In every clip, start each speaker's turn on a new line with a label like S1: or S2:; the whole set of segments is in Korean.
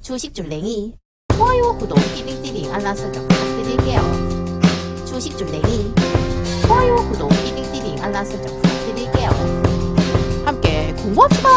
S1: 주식줄랭이 좋아요, 구독, 띠링띠링 알람 설정 부탁드릴게요. 주식줄랭이 좋아요, 구독, 띠링띠링 알람 설정 부탁드릴게요. 함께 공부합시다.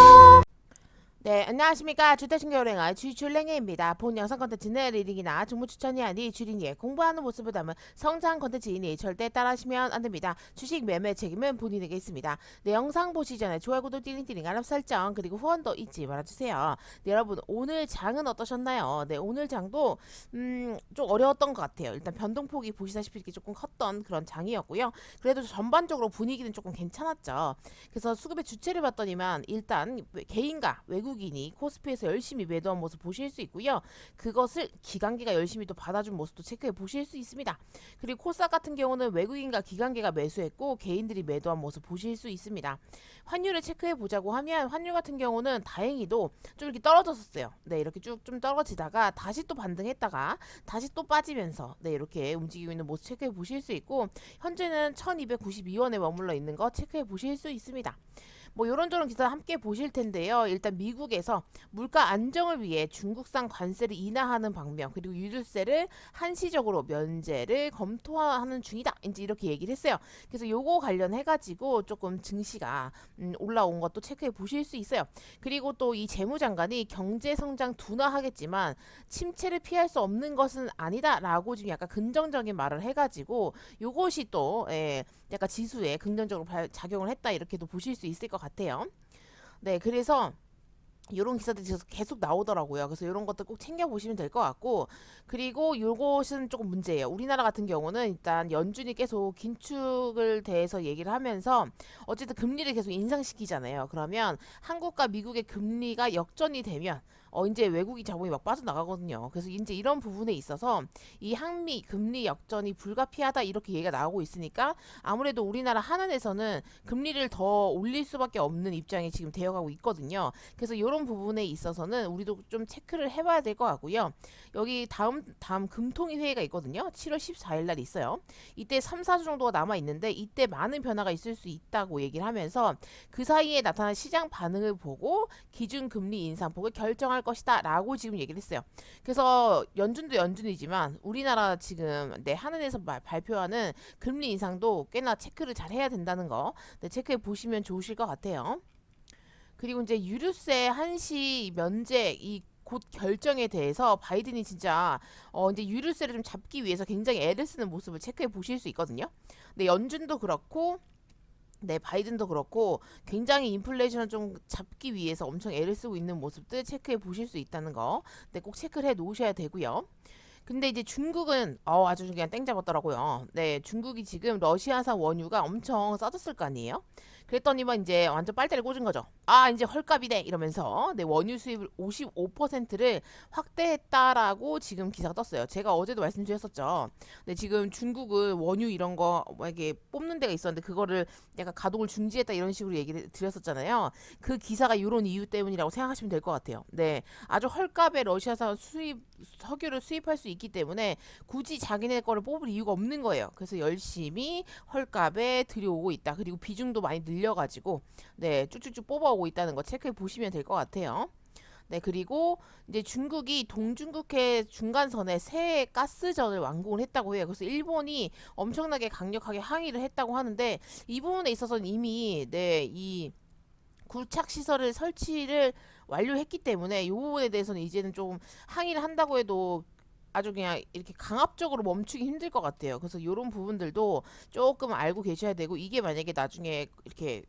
S1: 네, 안녕하십니까. 주택신경랭아 주줄랭이입니다. 본 영상 컨텐츠는 리딩이나 정보 추천이 아닌 주린이의 공부하는 모습을 담은 성장 컨텐츠이니 절대 따라하시면 안됩니다. 주식 매매 책임은 본인에게 있습니다. 네, 영상 보시기 전에 좋아요, 구독, 띠링띠링 알람 설정 그리고 후원도 잊지 말아주세요. 네, 여러분 오늘 장은 어떠셨나요? 네, 오늘 장도 좀 어려웠던 것 같아요. 일단 변동폭이 보시다시피 이렇게 조금 컸던 그런 장이었고요. 그래도 전반적으로 분위기는 조금 괜찮았죠. 그래서 수급의 주체를 봤더니만 일단 개인과 외국인이 코스피에서 열심히 매도한 모습 보실 수 있고요. 그것을 기관계가 열심히 또 받아준 모습도 체크해 보실 수 있습니다. 그리고 코스닥 같은 경우는 외국인과 기관계가 매수했고 개인들이 매도한 모습 보실 수 있습니다. 환율을 체크해 보자고 하면 환율 같은 경우는 다행히도 좀 이렇게 떨어졌었어요. 네, 이렇게 쭉 좀 떨어지다가 다시 또 반등했다가 다시 또 빠지면서 네, 이렇게 움직이고 있는 모습 체크해 보실 수 있고 현재는 1292원에 머물러 있는 거 체크해 보실 수 있습니다. 뭐 이런저런 기사 함께 보실 텐데요. 일단 미국에서 물가 안정을 위해 중국산 관세를 인하하는 방면 그리고 유류세를 한시적으로 면제를 검토하는 중이다. 이제 이렇게 얘기를 했어요. 그래서 요거 관련해 가지고 조금 증시가 올라온 것도 체크해 보실 수 있어요. 그리고 또 이 재무장관이 경제 성장 둔화하겠지만 침체를 피할 수 없는 것은 아니다라고 지금 약간 긍정적인 말을 해가지고 요것이 또 약간 지수에 긍정적으로 작용을 했다 이렇게도 보실 수 있을 것 같아요. 네, 그래서 이런 기사들이 계속 나오더라고요. 그래서 이런 것들 꼭 챙겨보시면 될 것 같고 그리고 요것은 조금 문제예요. 우리나라 같은 경우는 일단 연준이 계속 긴축을 대해서 얘기를 하면서 어쨌든 금리를 계속 인상시키잖아요. 그러면 한국과 미국의 금리가 역전이 되면 이제 외국인 자본이 막 빠져나가거든요. 그래서 이제 이런 부분에 있어서 이 한미 금리 역전이 불가피하다 이렇게 얘기가 나오고 있으니까 아무래도 우리나라 한은에서는 금리를 더 올릴 수밖에 없는 입장이 지금 되어가고 있거든요. 그래서 이런 부분에 있어서는 우리도 좀 체크를 해봐야 될 것 같고요. 여기 다음 금통위 회의가 있거든요. 7월 14일 날 있어요. 이때 3, 4주 정도가 남아 있는데 이때 많은 변화가 있을 수 있다고 얘기를 하면서 그 사이에 나타난 시장 반응을 보고 기준 금리 인상폭을 결정할 것이다 라고 지금 얘기를 했어요. 그래서 연준도 연준이지만 우리나라 지금 한은에서 발표하는 금리 인상도 꽤나 체크를 잘 해야 된다는 거 체크해 보시면 좋으실 것 같아요. 그리고 이제 유류세 한시 면제 이 곧 결정에 대해서 바이든이 진짜 이제 유류세를 좀 잡기 위해서 굉장히 애를 쓰는 모습을 체크해 보실 수 있거든요. 근데 연준도 그렇고 네, 바이든도 그렇고 굉장히 인플레이션을 좀 잡기 위해서 엄청 애를 쓰고 있는 모습들 체크해 보실 수 있다는 거. 네, 꼭 체크를 해 놓으셔야 되고요. 근데 이제 중국은 아주 그냥 땡 잡았더라고요. 네, 중국이 지금 러시아산 원유가 엄청 싸졌을 거 아니에요? 그랬더니만 이제 완전 빨대를 꽂은 거죠. 아, 이제 헐값이네 이러면서 네, 원유 수입을 55%를 확대했다라고 지금 기사가 떴어요. 제가 어제도 말씀드렸었죠. 네, 지금 중국은 원유 이런 거 뭐 이렇게 뽑는 데가 있었는데 그거를 약간 가동을 중지했다 이런 식으로 얘기를 드렸었잖아요. 그 기사가 이런 이유 때문이라고 생각하시면 될 것 같아요. 네, 아주 헐값에 러시아산 석유를 수입할 수 있기 때문에 굳이 자기네 거를 뽑을 이유가 없는 거예요. 그래서 열심히 헐값에 들여오고 있다. 그리고 비중도 많이 늘려가지고 네, 쭉쭉쭉 뽑아오고 있다는 거 체크해 보시면 될 것 같아요. 네, 그리고 이제 중국이 동중국해 중간선에 새 가스전을 완공을 했다고 해요. 그래서 일본이 엄청나게 강력하게 항의를 했다고 하는데 이 부분에 있어서는 이미 이 구착 시설을 설치를 완료했기 때문에 이 부분에 대해서는 이제는 좀 항의를 한다고 해도 아주 그냥 이렇게 강압적으로 멈추기 힘들 것 같아요. 그래서 이런 부분들도 조금 알고 계셔야 되고 이게 만약에 나중에 이렇게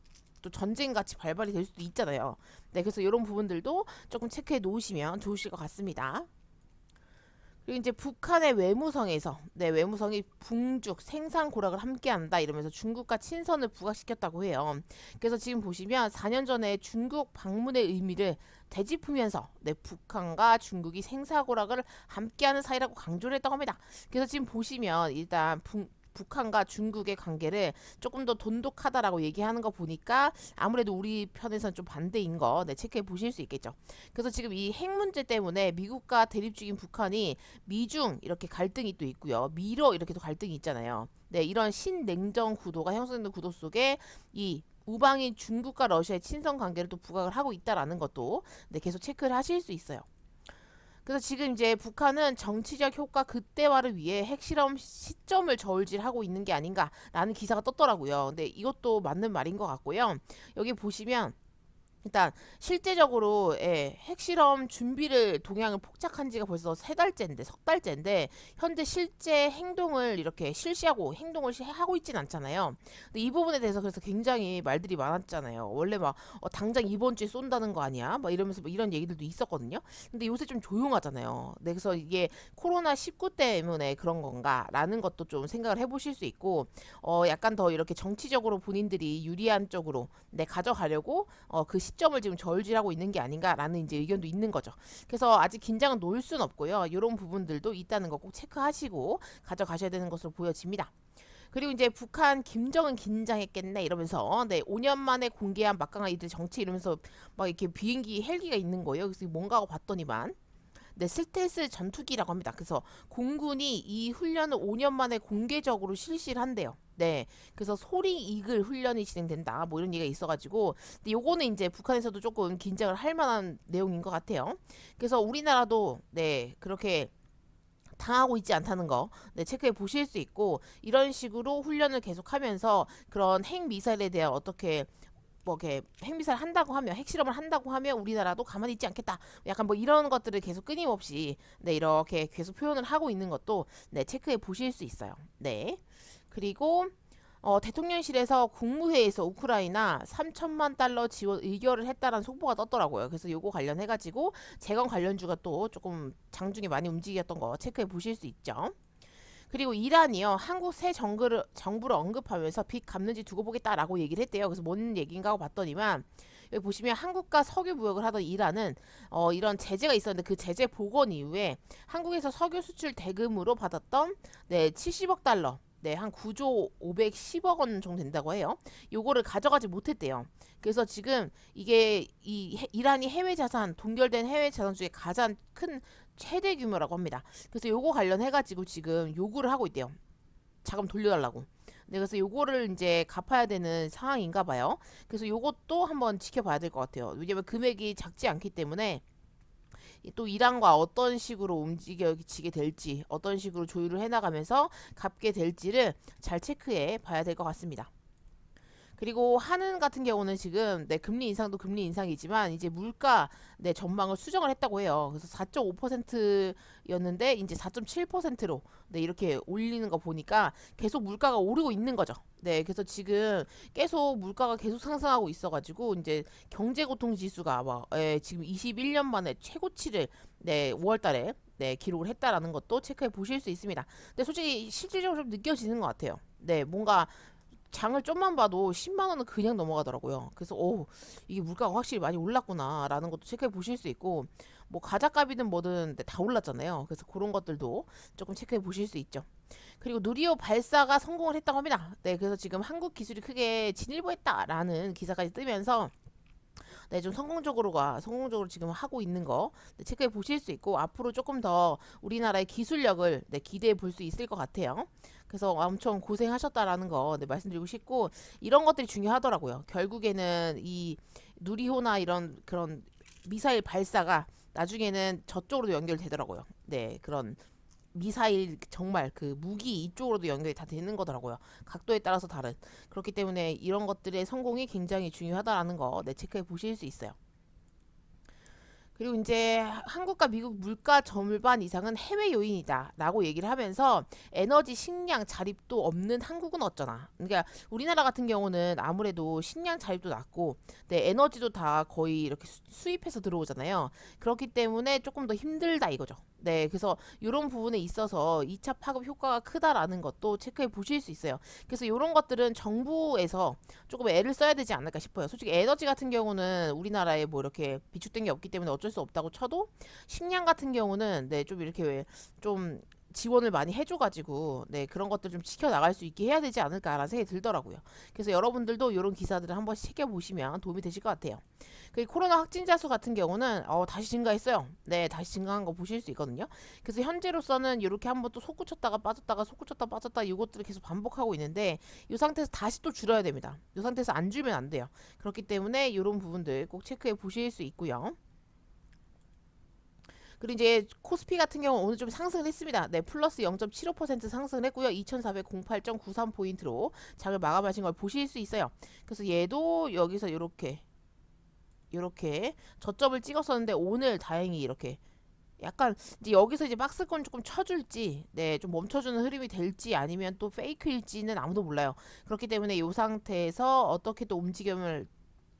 S1: 또 전쟁같이 발발이 될 수도 있잖아요. 네, 그래서 이런 부분들도 조금 체크해 놓으시면 좋으실 것 같습니다. 그리고 이제 북한의 외무성에서 외무성이 북중 생산 고락을 함께한다 이러면서 중국과 친선을 부각시켰다고 해요. 그래서 지금 보시면 4년 전에 중국 방문의 의미를 되짚으면서 북한과 중국이 생산 고락을 함께하는 사이라고 강조를 했다고 합니다. 그래서 지금 보시면 일단 북한과 중국의 관계를 조금 더 돈독하다라고 얘기하는 거 보니까 아무래도 우리 편에서는 좀 반대인 거 체크해 보실 수 있겠죠. 그래서 지금 이 핵 문제 때문에 미국과 대립 중인 북한이 미중 이렇게 갈등이 또 있고요. 미러 이렇게 또 갈등이 있잖아요. 네, 이런 신냉전 구도가 형성되는 구도 속에 이 우방인 중국과 러시아의 친선 관계를 또 부각을 하고 있다라는 것도 계속 체크를 하실 수 있어요. 그래서 지금 이제 북한은 정치적 효과 극대화를 위해 핵실험 시점을 저울질하고 있는 게 아닌가라는 기사가 떴더라고요. 근데 이것도 맞는 말인 것 같고요. 여기 보시면 일단 실제적으로 핵실험 준비를 동향을 포착한 지가 벌써 세 달째인데 석 달째인데 현재 실제 행동을 이렇게 실시하고 행동을 하고 있진 않잖아요. 근데 이 부분에 대해서 그래서 굉장히 말들이 많았잖아요. 원래 막 당장 이번 주에 쏜다는 거 아니야? 막 이러면서 뭐 이런 얘기들도 있었거든요. 근데 요새 좀 조용하잖아요. 네, 그래서 이게 코로나19 때문에 그런 건가라는 것도 좀 생각을 해보실 수 있고 약간 더 이렇게 정치적으로 본인들이 유리한 쪽으로 가져가려고 그 시점을 지금 저울질하고 있는 게 아닌가라는 이제 의견도 있는 거죠. 그래서 아직 긴장은 놓을 순 없고요. 이런 부분들도 있다는 거 꼭 체크하시고 가져가셔야 되는 것으로 보여집니다. 그리고 이제 북한 김정은 긴장했겠네 이러면서 5년 만에 공개한 막강한 이들 정치 이러면서 막 이렇게 비행기 헬기가 있는 거예요. 그래서 뭔가 하고 봤더니만 스텔스 전투기라고 합니다. 그래서 공군이 이 훈련을 5년 만에 공개적으로 실시를 한대요. 네, 그래서 소리 이글 훈련이 진행된다. 뭐 이런 얘기가 있어가지고, 근데 요거는 이제 북한에서도 조금 긴장을 할 만한 내용인 것 같아요. 그래서 우리나라도 그렇게 당하고 있지 않다는 거 체크해 보실 수 있고 이런 식으로 훈련을 계속하면서 그런 핵 미사일에 대한 어떻게 뭐 이렇게 핵미사일 한다고 하면 핵실험을 한다고 하면 우리나라도 가만히 있지 않겠다. 약간 뭐 이런 것들을 계속 끊임없이 이렇게 계속 표현을 하고 있는 것도 체크해 보실 수 있어요. 네. 그리고 대통령실에서 국무회의에서 우크라이나 3천만 달러 지원 의결을 했다라는 속보가 떴더라고요. 그래서 요거 관련해가지고 재건 관련주가 또 조금 장중에 많이 움직였던 거 체크해 보실 수 있죠. 그리고 이란이요, 한국 새 정부를 언급하면서 빚 갚는지 두고 보겠다라고 얘기를 했대요. 그래서 뭔 얘기인가 하고 봤더니만 여기 보시면 한국과 석유 무역을 하던 이란은 이런 제재가 있었는데 그 제재 복원 이후에 한국에서 석유 수출 대금으로 받았던 70억 달러 한 9조 510억 원 정도 된다고 해요. 요거를 가져가지 못했대요. 그래서 지금 이게 이란이 해외 자산, 동결된 해외 자산 중에 가장 큰 최대 규모라고 합니다. 그래서 요거 관련해가지고 지금 요구를 하고 있대요. 자금 돌려달라고. 네, 그래서 요거를 이제 갚아야 되는 상황인가 봐요. 그래서 요것도 한번 지켜봐야 될 것 같아요. 왜냐면 금액이 작지 않기 때문에 또 이란과 어떤 식으로 움직여지게 될지, 어떤 식으로 조율을 해나가면서 갚게 될지를 잘 체크해 봐야 될 것 같습니다. 그리고 한은 같은 경우는 지금 금리 인상도 금리 인상이지만 이제 물가 전망을 수정을 했다고 해요. 그래서 4.5%였는데 이제 4.7%로 이렇게 올리는 거 보니까 계속 물가가 오르고 있는 거죠. 네, 그래서 지금 계속 물가가 계속 상승하고 있어가지고 이제 경제고통 지수가 지금 21년 만에 최고치를 5월달에 기록을 했다라는 것도 체크해 보실 수 있습니다. 근데 솔직히 실질적으로 좀 느껴지는 것 같아요. 네, 뭔가 장을 좀만 봐도 10만 원은 그냥 넘어가더라고요. 그래서 이게 물가가 확실히 많이 올랐구나라는 것도 체크해 보실 수 있고 뭐 가자값이든 뭐든 다 올랐잖아요. 그래서 그런 것들도 조금 체크해 보실 수 있죠. 그리고 누리호 발사가 성공을 했다고 합니다. 네, 그래서 지금 한국 기술이 크게 진일보했다라는 기사까지 뜨면서 좀 성공적으로 지금 하고 있는 거 체크해 보실 수 있고 앞으로 조금 더 우리나라의 기술력을 기대해 볼 수 있을 것 같아요. 그래서 엄청 고생하셨다라는 거 말씀드리고 싶고 이런 것들이 중요하더라고요. 결국에는 이 누리호나 이런 그런 미사일 발사가 나중에는 저쪽으로도 연결되더라고요. 네, 그런 미사일 정말 그 무기 이쪽으로도 연결이 다 되는 거더라고요. 각도에 따라서 다른. 그렇기 때문에 이런 것들의 성공이 굉장히 중요하다라는 거 체크해 보실 수 있어요. 그리고 이제 한국과 미국 물가 절반 이상은 해외 요인이다 라고 얘기를 하면서 에너지 식량 자립도 없는 한국은 어쩌나. 그러니까 우리나라 같은 경우는 아무래도 식량 자립도 낮고 에너지도 다 거의 이렇게 수입해서 들어오잖아요. 그렇기 때문에 조금 더 힘들다 이거죠. 네, 그래서 이런 부분에 있어서 2차 파급 효과가 크다라는 것도 체크해 보실 수 있어요. 그래서 이런 것들은 정부에서 조금 애를 써야 되지 않을까 싶어요. 솔직히 에너지 같은 경우는 우리나라에 뭐 이렇게 비축된 게 없기 때문에 어쩔 수 없다고 쳐도 식량 같은 경우는 좀 이렇게 좀 지원을 많이 해줘가지고 그런 것들 좀 지켜나갈 수 있게 해야 되지 않을까라는 생각이 들더라고요. 그래서 여러분들도 이런 기사들을 한 번씩 챙겨보시면 도움이 되실 것 같아요. 그리고 코로나 확진자 수 같은 경우는 다시 증가했어요. 네, 다시 증가한 거 보실 수 있거든요. 그래서 현재로서는 이렇게 한번 또 솟구쳤다가 빠졌다가 솟구쳤다 빠졌다 이것들을 계속 반복하고 있는데 이 상태에서 다시 또 줄여야 됩니다. 이 상태에서 안 줄면 안 돼요. 그렇기 때문에 이런 부분들 꼭 체크해 보실 수 있고요. 그리고 이제 코스피 같은 경우 오늘 좀 상승을 했습니다. 네, 플러스 0.75% 상승을 했고요. 2408.93포인트로 장을 마감하신 걸 보실 수 있어요. 그래서 얘도 여기서 이렇게 저점을 찍었었는데 오늘 다행히 이렇게 약간 이제 여기서 이제 박스권 조금 쳐줄지, 네, 좀 멈춰주는 흐름이 될지 아니면 또 페이크일지는 아무도 몰라요. 그렇기 때문에 이 상태에서 어떻게 또 움직임을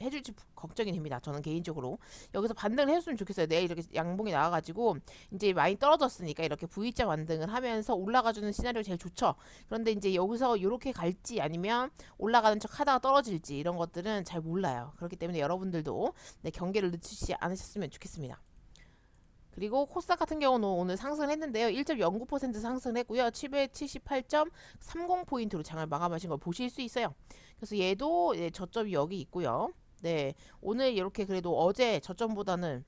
S1: 해줄지 걱정이 됩니다. 저는 개인적으로 여기서 반등을 해줬으면 좋겠어요. 내일 이렇게 양봉이 나와가지고 이제 많이 떨어졌으니까 이렇게 V자 반등을 하면서 올라가주는 시나리오 제일 좋죠. 그런데 이제 여기서 이렇게 갈지 아니면 올라가는 척 하다가 떨어질지 이런 것들은 잘 몰라요. 그렇기 때문에 여러분들도 네, 경계를 늦추지 않으셨으면 좋겠습니다. 그리고 코스닥 같은 경우는 오늘 상승을 했는데요. 1.09% 상승했고요. 778.30포인트로 장을 마감하신 걸 보실 수 있어요. 그래서 얘도 예, 저점이 여기 있고요. 네, 오늘 이렇게 그래도 어제 저점보다는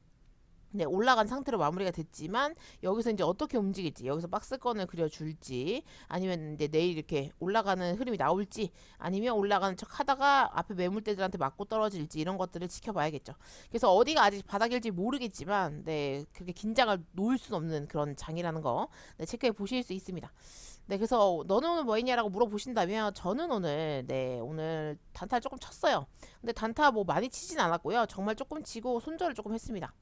S1: 네, 올라간 상태로 마무리가 됐지만 여기서 이제 어떻게 움직일지 여기서 박스권을 그려줄지 아니면 이제 내일 이렇게 올라가는 흐름이 나올지 아니면 올라가는 척 하다가 앞에 매물대들한테 맞고 떨어질지 이런 것들을 지켜봐야겠죠. 그래서 어디가 아직 바닥일지 모르겠지만 네, 그렇게 긴장을 놓을 수는 없는 그런 장이라는 거 네, 체크해 보실 수 있습니다. 네, 그래서 너는 오늘 뭐 했냐라고 물어보신다면 저는 오늘 네, 오늘 단타를 조금 쳤어요. 근데 단타 뭐 많이 치진 않았고요. 정말 조금 치고 손절을 조금 했습니다.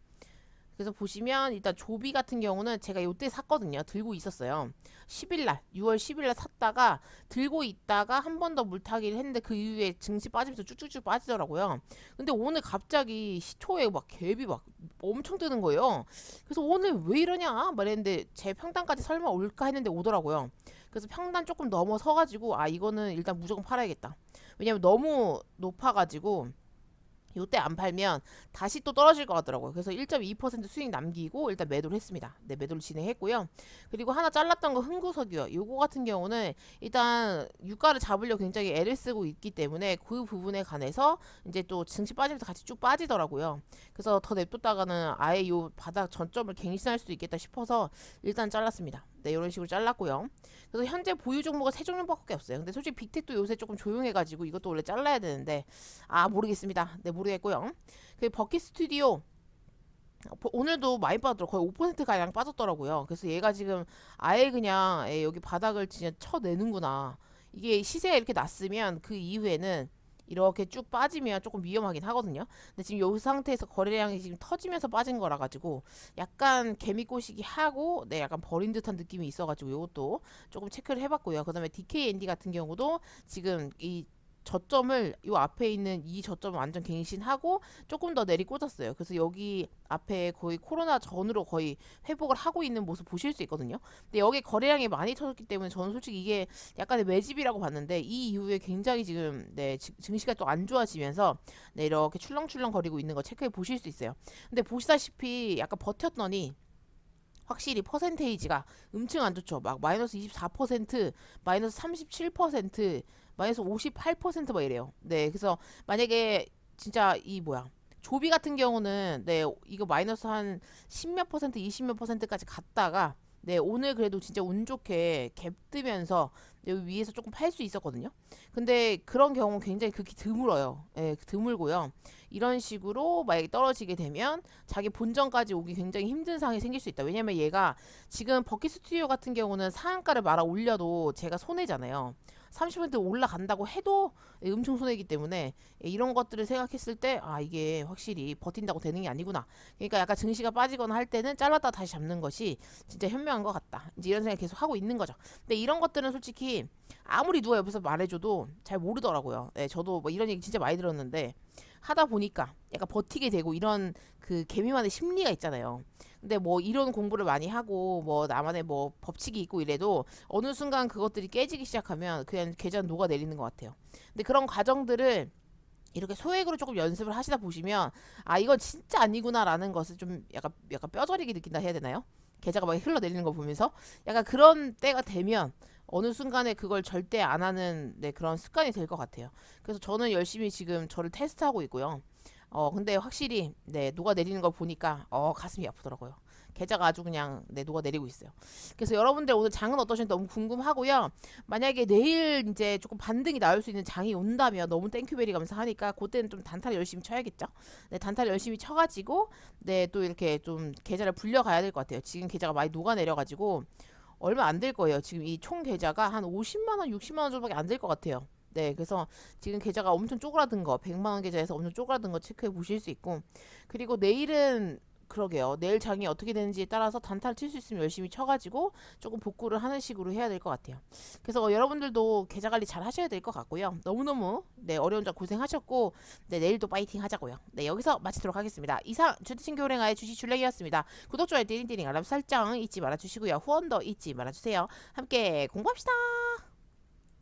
S1: 그래서 보시면 일단 조비 같은 경우는 제가 요때 샀거든요. 들고 있었어요. 10일날 6월 10일날 샀다가 들고 있다가 한 번 더 물타기를 했는데 그 이후에 증시 빠지면서 쭉쭉쭉 빠지더라고요. 근데 오늘 갑자기 시초에 막 갭이 막 엄청 뜨는 거예요. 그래서 오늘 왜 이러냐 말했는데 제 평단까지 설마 올까 했는데 오더라고요. 그래서 평단 조금 넘어서가지고 아 이거는 일단 무조건 팔아야겠다. 왜냐면 너무 높아가지고 요때 안 팔면 다시 또 떨어질 것 같더라고요. 그래서 1.2% 수익 남기고 일단 매도를 했습니다. 네, 매도를 진행했고요. 그리고 하나 잘랐던 거 흥구석유요. 요거 같은 경우는 일단 유가를 잡으려고 굉장히 애를 쓰고 있기 때문에 그 부분에 관해서 이제 또 증시 빠지면서 같이 쭉 빠지더라고요. 그래서 더 냅뒀다가는 아예 요 바닥 전점을 갱신할 수도 있겠다 싶어서 일단 잘랐습니다. 네, 이런 식으로 잘랐고요. 그래서 현재 보유 종목은 세 종목밖에 없어요. 근데 솔직히 빅텍도 요새 조금 조용해가지고 이것도 원래 잘라야 되는데 아 모르겠습니다. 네, 모르겠고요. 그 버킷 스튜디오 오늘도 많이 빠졌더라고요. 거의 5% 가량 빠졌더라고요. 그래서 얘가 지금 아예 그냥 여기 바닥을 진짜 쳐내는구나. 이게 시세가 이렇게 났으면 그 이후에는 이렇게 쭉 빠지면 조금 위험하긴 하거든요. 근데 지금 이 상태에서 거래량이 지금 터지면서 빠진 거라 가지고 약간 개미꼬시기 하고 네 약간 버린 듯한 느낌이 있어가지고 이것도 조금 체크를 해봤고요. 그다음에 DKND 같은 경우도 지금 이 저점을 요 앞에 있는 이 저점을 완전 갱신하고 조금 더 내리 꽂았어요. 그래서 여기 앞에 거의 코로나 전으로 거의 회복을 하고 있는 모습 보실 수 있거든요. 근데 여기 거래량이 많이 터졌기 때문에 저는 솔직히 이게 약간의 매집이라고 봤는데 이 이후에 굉장히 지금 네 증시가 또 안 좋아지면서 네 이렇게 출렁출렁 거리고 있는 거 체크해 보실 수 있어요. 근데 보시다시피 약간 버텼더니 확실히 퍼센테이지가 엄청 안 좋죠. 막 마이너스 24%, 마이너스 37%, 마이너스 58%막 이래요. 네, 그래서 만약에 진짜 이 뭐야 조비 같은 경우는 네 이거 마이너스 한 10몇 퍼센트, 20몇 퍼센트까지 갔다가 네 오늘 그래도 진짜 운 좋게 갭 뜨면서 여기 위에서 조금 팔 수 있었거든요. 근데 그런 경우는 굉장히 극히 드물어요. 예, 드물고요. 이런 식으로 만약에 떨어지게 되면 자기 본전까지 오기 굉장히 힘든 상황이 생길 수 있다. 왜냐면 얘가 지금 버킷 스튜디오 같은 경우는 상한가를 말아 올려도 제가 손해잖아요. 30% 올라간다고 해도 엄청 손해이기 때문에 이런 것들을 생각했을 때 아 이게 확실히 버틴다고 되는 게 아니구나. 그러니까 약간 증시가 빠지거나 할 때는 잘랐다 다시 잡는 것이 진짜 현명한 것 같다. 이제 이런 생각 계속 하고 있는 거죠. 근데 이런 것들은 솔직히 아무리 누가 옆에서 말해줘도 잘 모르더라고요. 네, 저도 뭐 이런 얘기 진짜 많이 들었는데 하다 보니까 약간 버티게 되고 이런 그 개미만의 심리가 있잖아요. 근데 뭐 이런 공부를 많이 하고 뭐 나만의 뭐 법칙이 있고 이래도 어느 순간 그것들이 깨지기 시작하면 그냥 계좌는 녹아내리는 것 같아요. 근데 그런 과정들을 이렇게 소액으로 조금 연습을 하시다 보시면 아 이건 진짜 아니구나라는 것을 좀 약간 뼈저리게 느낀다 해야 되나요? 계좌가 막 흘러내리는 거 보면서 약간 그런 때가 되면 어느 순간에 그걸 절대 안 하는 네, 그런 습관이 될 것 같아요. 그래서 저는 열심히 지금 저를 테스트하고 있고요. 근데 확실히 네 녹아내리는 걸 보니까 가슴이 아프더라고요. 계좌가 아주 그냥 네, 녹아내리고 있어요. 그래서 여러분들 오늘 장은 어떠신지 너무 궁금하고요. 만약에 내일 이제 조금 반등이 나올 수 있는 장이 온다면 너무 땡큐베리 가면서 하니까 그때는 좀 단타를 열심히 쳐야겠죠. 네, 단타를 열심히 쳐가지고 네, 또 이렇게 좀 계좌를 불려가야 될 것 같아요. 지금 계좌가 많이 녹아내려가지고 얼마 안 될 거예요. 지금 이 총 계좌가 한 50만 원, 60만 원 정도밖에 안 될 것 같아요. 네, 그래서 지금 계좌가 엄청 쪼그라든 거, 100만 원 계좌에서 엄청 쪼그라든 거 체크해 보실 수 있고, 그리고 내일은 그러게요. 내일 장이 어떻게 되는지에 따라서 단타를 칠 수 있으면 열심히 쳐가지고 조금 복구를 하는 식으로 해야 될 것 같아요. 그래서 여러분들도 계좌 관리 잘 하셔야 될 것 같고요. 너무너무 네, 어려운 점 고생하셨고, 네, 내일도 파이팅 하자고요. 네, 여기서 마치도록 하겠습니다. 이상 주티친교 랭아의 주식 줄레기였습니다. 구독, 좋아요, 띠링띠링 알람 설정 잊지 말아주시고요. 후원도 잊지 말아주세요. 함께 공부합시다.